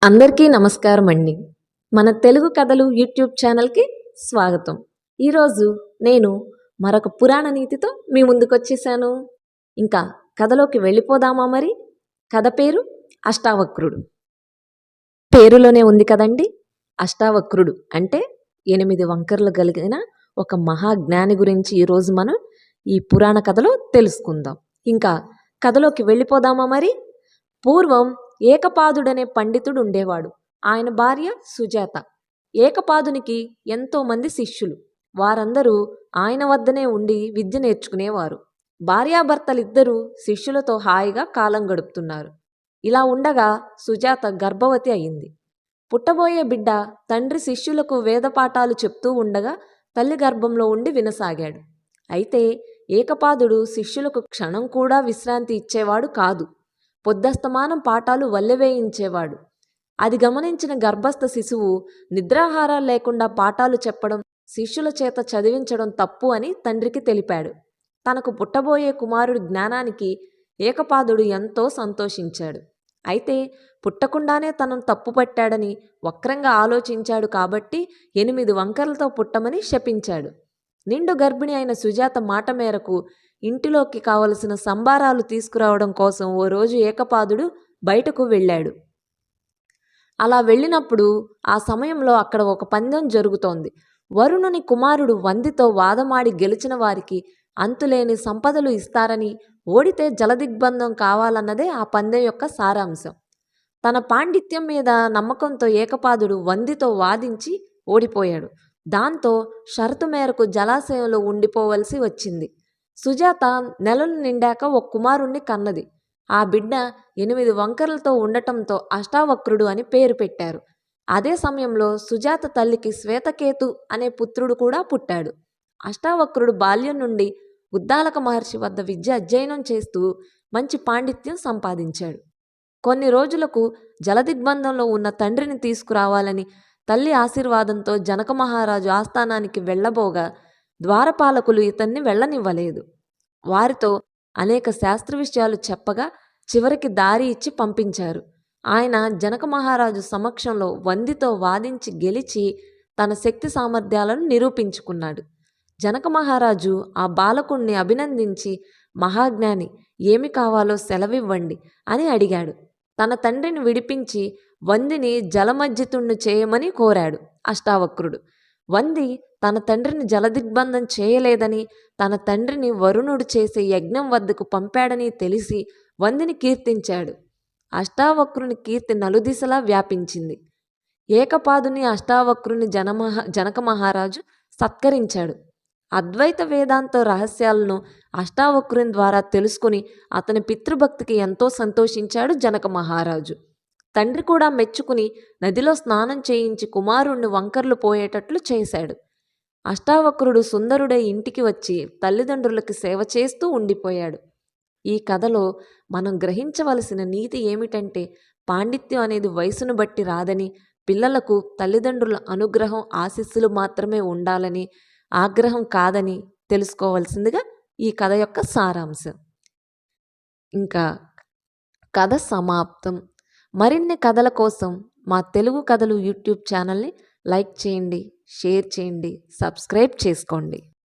అందరికీ నమస్కారం అండి. మన తెలుగు కథలు యూట్యూబ్ ఛానల్కి స్వాగతం. ఈరోజు నేను మరొక పురాణ నీతితో మీ ముందుకొచ్చేసాను. ఇంకా కథలోకి వెళ్ళిపోదామా మరి? కథ పేరు అష్టావక్రుడు. పేరులోనే ఉంది కదండి, అష్టావక్రుడు అంటే 8 వంకర్లు కలిగిన ఒక మహాజ్ఞాని గురించి ఈరోజు మనం ఈ పురాణ కథలో తెలుసుకుందాం. ఇంకా కథలోకి వెళ్ళిపోదామా మరి? పూర్వం ఏకపాదుడనే పండితుడు ఉండేవాడు. ఆయన భార్య సుజాత. ఏకపాదునికి ఎంతోమంది శిష్యులు. వారందరూ ఆయన వద్దనే ఉండి విద్య నేర్చుకునేవారు. భార్యాభర్తలిద్దరూ శిష్యులతో హాయిగా కాలం గడుపుతున్నారు. ఇలా ఉండగా సుజాత గర్భవతి అయింది. పుట్టబోయే బిడ్డ తండ్రి శిష్యులకు వేదపాఠాలు చెప్తూ ఉండగా తల్లి గర్భంలో ఉండి వినసాగాడు. అయితే ఏకపాదుడు శిష్యులకు క్షణం కూడా విశ్రాంతి ఇచ్చేవాడు కాదు. పొద్దస్తమానం పాఠాలు వల్లెవేయించేవాడు. అది గమనించిన గర్భస్థ శిశువు నిద్రాహారాలు లేకుండా పాఠాలు చెప్పడం, శిష్యుల చేత చదివించడం తప్పు అని తండ్రికి తెలిపాడు. తనకు పుట్టబోయే కుమారుడి జ్ఞానానికి ఏకపాదుడు ఎంతో సంతోషించాడు. అయితే పుట్టకుండానే తనను తప్పుపట్టాడని వక్రంగా ఆలోచించాడు కాబట్టి 8 వంకరలతో పుట్టమని శపించాడు. నిండు గర్భిణి అయిన సుజాత మాట మేరకు ఇంటిలోకి కావలసిన సంబారాలు తీసుకురావడం కోసం ఓ రోజు ఏకపాదుడు బయటకు వెళ్ళాడు. అలా వెళ్ళినప్పుడు ఆ సమయంలో అక్కడ ఒక పందెం జరుగుతోంది. వరుణుని కుమారుడు వందితో వాదమాడి గెలిచిన వారికి అంతులేని సంపదలు ఇస్తారని, ఓడితే జలదిగ్బంధం కావాలన్నదే ఆ పందెం యొక్క సారాంశం. తన పాండిత్యం మీద నమ్మకంతో ఏకపాదుడు వందితో వాదించి ఓడిపోయాడు. దాంతో షరతు మేరకు జలాశయంలో ఉండిపోవలసి వచ్చింది. సుజాత నెలలు నిండాక ఒక కుమారుణ్ణి కన్నది. ఆ బిడ్డ 8 వంకరలతో ఉండటంతో అష్టావక్రుడు అని పేరు పెట్టారు. అదే సమయంలో సుజాత తల్లికి శ్వేతకేతు అనే పుత్రుడు కూడా పుట్టాడు. అష్టావక్రుడు బాల్యం నుండి ఉద్దాలక మహర్షి వద్ద విద్య అధ్యయనం చేస్తూ మంచి పాండిత్యం సంపాదించాడు. కొన్ని రోజులకు జలదిగ్బంధంలో ఉన్న తండ్రిని తీసుకురావాలని తల్లి ఆశీర్వాదంతో జనక మహారాజు ఆస్థానానికి వెళ్ళబోగా ద్వారపాలకులు ఇతన్ని వెళ్ళనివ్వలేదు. వారితో అనేక శాస్త్ర విషయాలు చెప్పగా చివరికి దారి ఇచ్చి పంపించారు. ఆయన జనక మహారాజు సమక్షంలో వందితో వాదించి గెలిచి తన శక్తి సామర్థ్యాలను నిరూపించుకున్నాడు. జనక మహారాజు ఆ బాలకుణ్ణి అభినందించి, మహాజ్ఞాని, ఏమి కావాలో సెలవివ్వండి అని అడిగాడు. తన తండ్రిని విడిపించి వందిని జలమజ్జితుణ్ణి చేయమని కోరాడు అష్టావక్రుడు. వంది తన తండ్రిని జలదిగ్బంధం చేయలేదని, తన తండ్రిని వరుణుడు చేసే యజ్ఞం వద్దకు పంపాడని తెలిసి వందిని కీర్తించాడు. అష్టావక్రుని కీర్తి నలుదిశలా వ్యాపించింది. ఏకపాదుని అష్టావక్రుని జనక మహారాజు సత్కరించాడు. అద్వైత వేదాంత రహస్యాలను అష్టావక్రుని ద్వారా తెలుసుకుని అతని పితృభక్తికి ఎంతో సంతోషించాడు జనక మహారాజు. తండ్రి కూడా మెచ్చుకుని నదిలో స్నానం చేయించి కుమారుణ్ణి వంకర్లు పోయేటట్లు చేశాడు. అష్టావక్రుడు సుందరుడై ఇంటికి వచ్చి తల్లిదండ్రులకి సేవ చేస్తూ ఉండిపోయాడు. ఈ కథలో మనం గ్రహించవలసిన నీతి ఏమిటంటే, పాండిత్యం అనేది వయసును బట్టి రాదని, పిల్లలకు తల్లిదండ్రుల అనుగ్రహం ఆశీస్సులు మాత్రమే ఉండాలని, ఆగ్రహం కాదని తెలుసుకోవాల్సిందిగా ఈ కథ యొక్క సారాంశం. ఇంకా కథ సమాప్తం. మరిన్ని కథల కోసం మా తెలుగు కథలు యూట్యూబ్ ఛానల్ని లైక్ చేయండి, షేర్ చేయండి, సబ్స్క్రైబ్ చేసుకోండి.